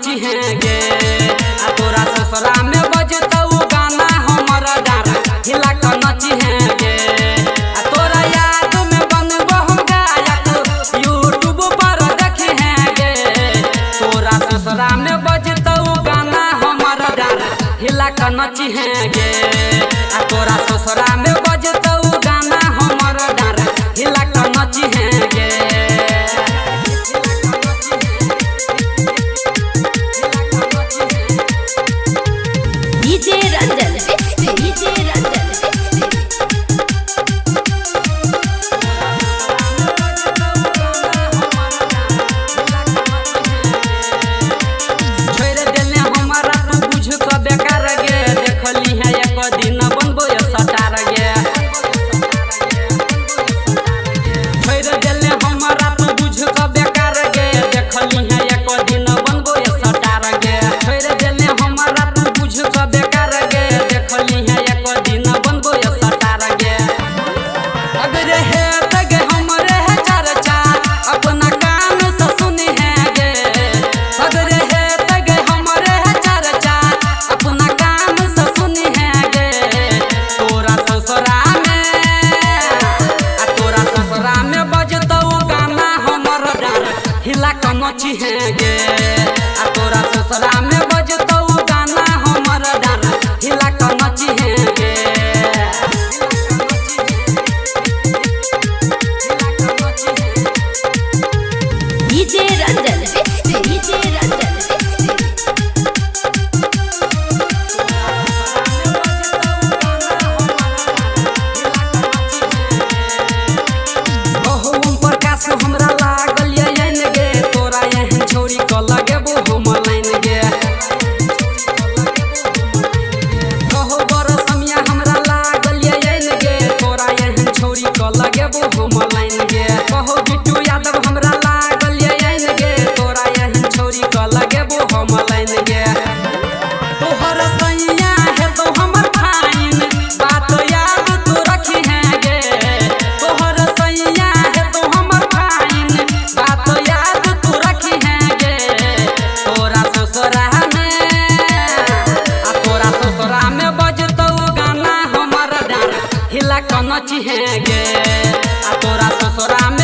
नची है गे आ तोरा ससुरा में बजतौ गाना हमर डार हिला के नची है गे आ तोरा याद में बनबो हम गायक यूट्यूब पर देखी है गे तोरा ससुरा में बजतौ गाना हमर डार हिला के नची है गे आ तोरा ससुरा में बजतौ गाना हमर डार हिला के नची है गे। नची है गे आ तोरा ससुरा में बजतौ गाना हमर डार हिला के नची है गे। डीजे रंजन डीजे रंजन हमरा लागल गे तोरा एहन छोरी क लगेबो हम लाइन गे कहो बरसमिया हमरा लागल गे तोरा एहन छोरी क लगेबो हम लाइन गे कहो बिट्टू यादव हमरा लागल गे तोरा एहन छोरी क लगेबो हम लाइन गे तोहर सैया हेतौ हमर फाइन बात याद तू रखी है गे तोहर सैया हेतौ हमर फाइन बात याद तू रखी है गे तोरा ससुरा में बजतौ गाना हमर डार हिला के नची है गे आ तोरा ससुरा में